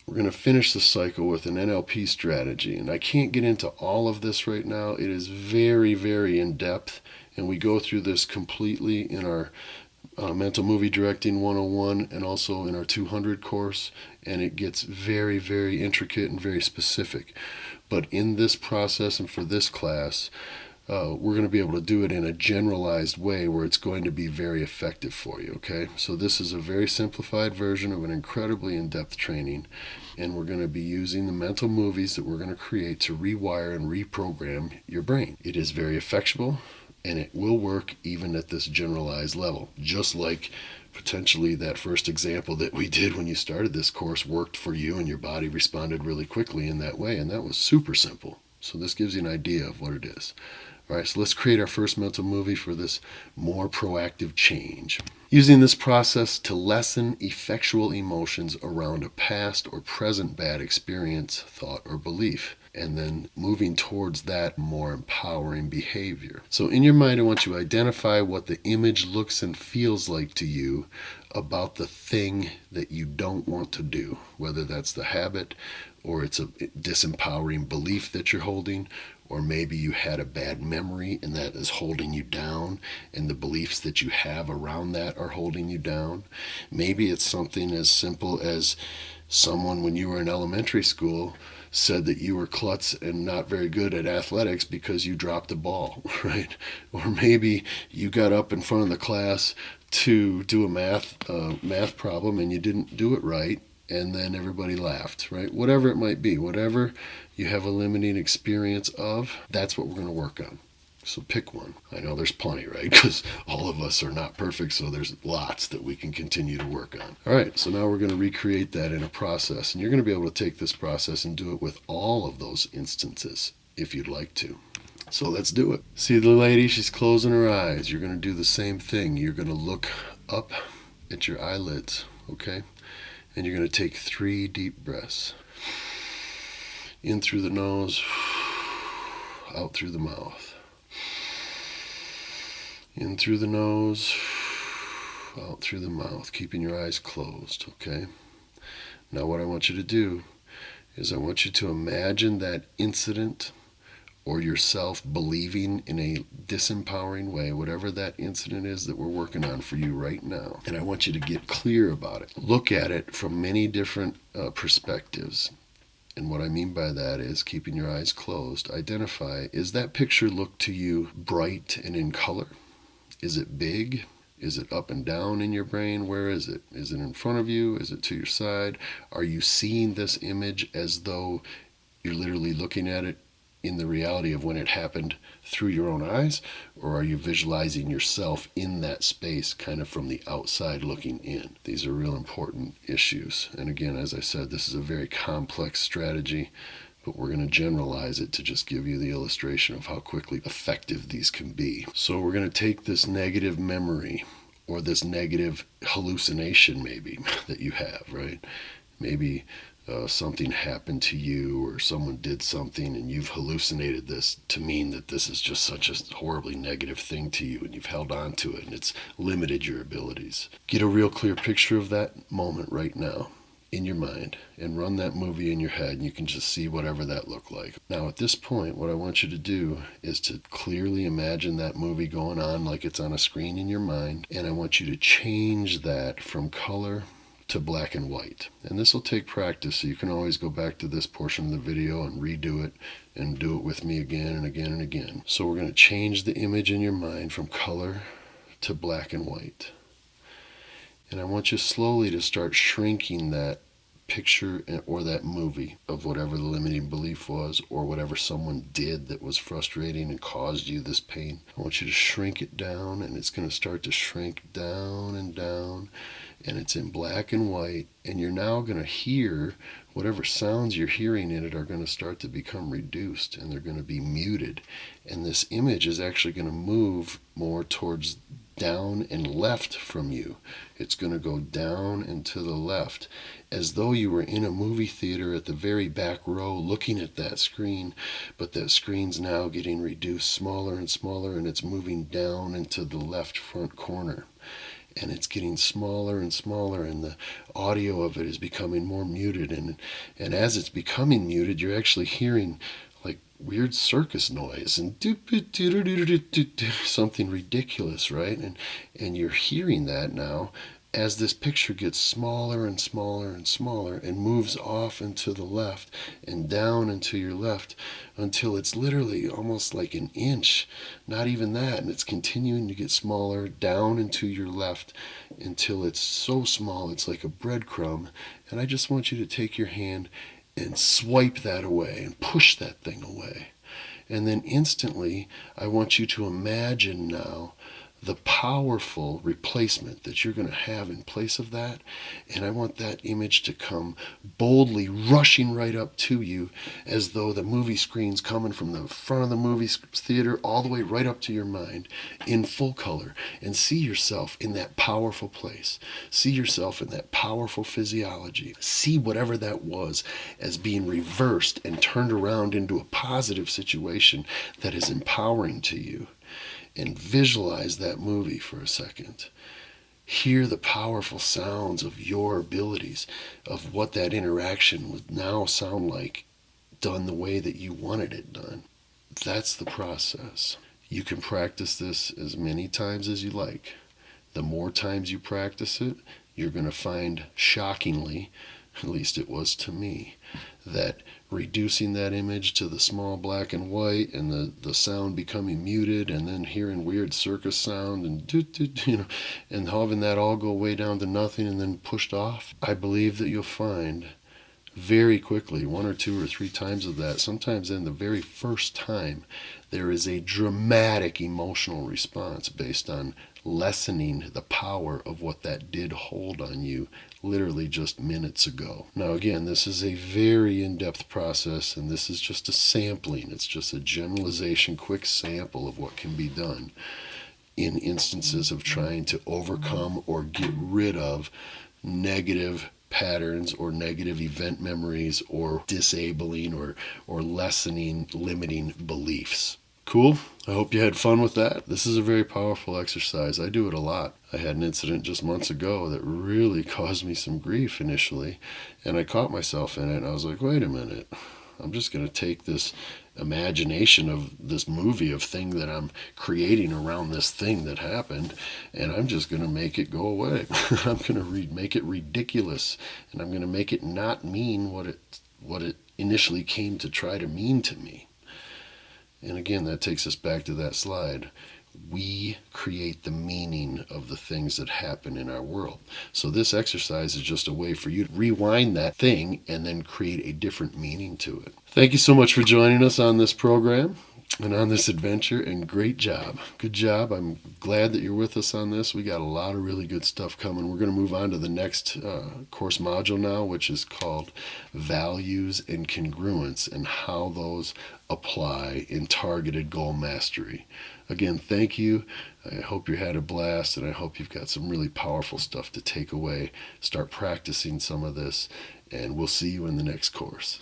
We're going to finish the cycle with an NLP strategy. And I can't get into all of this right now. It is very, very in depth. And we go through this completely in our Mental Movie Directing 101 and also in our 200 course. And it gets very, very intricate and very specific. But in this process and for this class, we're going to be able to do it in a generalized way where it's going to be very effective for you, okay? So this is a very simplified version of an incredibly in-depth training, and we're going to be using the mental movies that we're going to create to rewire and reprogram your brain. It is very effectual, and it will work even at this generalized level, just like potentially that first example that we did when you started this course worked for you and your body responded really quickly in that way, and that was super simple. So this gives you an idea of what it is. All right, so let's create our first mental movie for this more proactive change. Using this process to lessen effectual emotions around a past or present bad experience, thought, or belief, and then moving towards that more empowering behavior. So in your mind, I want you to identify what the image looks and feels like to you about the thing that you don't want to do, whether that's the habit or it's a disempowering belief that you're holding, or maybe you had a bad memory and that is holding you down, and the beliefs that you have around that are holding you down. Maybe it's something as simple as someone when you were in elementary school said that you were klutz and not very good at athletics because you dropped a ball, right? Or maybe you got up in front of the class to do a math problem and you didn't do it right, and then everybody laughed, right? Whatever it might be, whatever you have a limiting experience of, that's what we're going to work on. So pick one. I know there's plenty, right? Because all of us are not perfect, so there's lots that we can continue to work on. All right, so now we're going to recreate that in a process, and you're going to be able to take this process and do it with all of those instances if you'd like to. So let's do it. See the lady, she's closing her eyes. You're going to do the same thing. You're going to look up at your eyelids, okay? And you're going to take 3 deep breaths. In through the nose, out through the mouth. In through the nose, out through the mouth, keeping your eyes closed, okay? Now what I want you to do is I want you to imagine that incident or yourself believing in a disempowering way, whatever that incident is that we're working on for you right now. And I want you to get clear about it. Look at it from many different perspectives. And what I mean by that is keeping your eyes closed. Identify, is that picture look to you bright and in color? Is it big? Is it up and down in your brain? Where is it? Is it in front of you? Is it to your side? Are you seeing this image as though you're literally looking at it in the reality of when it happened through your own eyes? Or are you visualizing yourself in that space kind of from the outside looking in? These are real important issues. And again, as I said, this is a very complex strategy, but we're going to generalize it to just give you the illustration of how quickly effective these can be. So we're going to take this negative memory or this negative hallucination maybe that you have, right? Maybe something happened to you or someone did something and you've hallucinated this to mean that this is just such a horribly negative thing to you, and you've held on to it and it's limited your abilities. Get a real clear picture of that moment right now in your mind and run that movie in your head, and you can just see whatever that looked like. Now at this point, what I want you to do is to clearly imagine that movie going on like it's on a screen in your mind, and I want you to change that from color to black and white. And this will take practice, so you can always go back to this portion of the video and redo it and do it with me again and again and again. So we're going to change the image in your mind from color to black and white. And I want you slowly to start shrinking that picture or that movie of whatever the limiting belief was or whatever someone did that was frustrating and caused you this pain. I want you to shrink it down, and it's going to start to shrink down and down, and it's in black and white, and you're now going to hear whatever sounds you're hearing in it are going to start to become reduced, and they're going to be muted, and this image is actually going to move more towards down and left from you. It's going to go down and to the left, as though you were in a movie theater at the very back row looking at that screen, but that screen's now getting reduced smaller and smaller, and it's moving down into the left front corner. and it's getting smaller and smaller, and the audio of it is becoming more muted, and as it's becoming muted, you're actually hearing like weird circus noise and something ridiculous, right? And you're hearing that now as this picture gets smaller and smaller and smaller and moves off and to the left and down and to your left until it's literally almost like an inch, not even that, and it's continuing to get smaller down and to your left until it's so small it's like a breadcrumb. And I just want you to take your hand and swipe that away and push that thing away. And then instantly, I want you to imagine now the powerful replacement that you're going to have in place of that. And I want that image to come boldly rushing right up to you as though the movie screen's coming from the front of the movie theater all the way right up to your mind in full color. And see yourself in that powerful place. See yourself in that powerful physiology. See whatever that was as being reversed and turned around into a positive situation that is empowering to you. And visualize that movie for a second. Hear the powerful sounds of your abilities, of what that interaction would now sound like, done the way that you wanted it done. That's the process. You can practice this as many times as you like. The more times you practice it, you're going to find, shockingly, at least it was to me, that reducing that image to the small black and white and the sound becoming muted and then hearing weird circus sound and and having that all go way down to nothing and then pushed off, I believe that you'll find very quickly, 1 or 2 or 3 times of that, sometimes in the very first time, there is a dramatic emotional response based on lessening the power of what that did hold on you literally just minutes ago. Now again, this is a very in-depth process, and this is just a sampling. It's just a generalization, quick sample of what can be done in instances of trying to overcome or get rid of negative patterns or negative event memories or disabling or lessening limiting beliefs. Cool? I hope you had fun with that. This is a very powerful exercise. I do it a lot. I had an incident just months ago that really caused me some grief initially, and I caught myself in it, and I was like, wait a minute. I'm just going to take this imagination of this movie of thing that I'm creating around this thing that happened, and I'm just going to make it go away. I'm going to make it ridiculous, and I'm going to make it not mean what it initially came to try to mean to me. And again, that takes us back to that slide. We create the meaning of the things that happen in our world. So this exercise is just a way for you to rewind that thing and then create a different meaning to it. Thank you so much for joining us on this program and on this adventure, and great job. Good job. I'm glad that you're with us on this. We got a lot of really good stuff coming. We're going to move on to the next course module now, which is called Values and Congruence, and how those apply in targeted goal mastery. Again, thank you. I hope you had a blast, and I hope you've got some really powerful stuff to take away. Start practicing some of this, and we'll see you in the next course.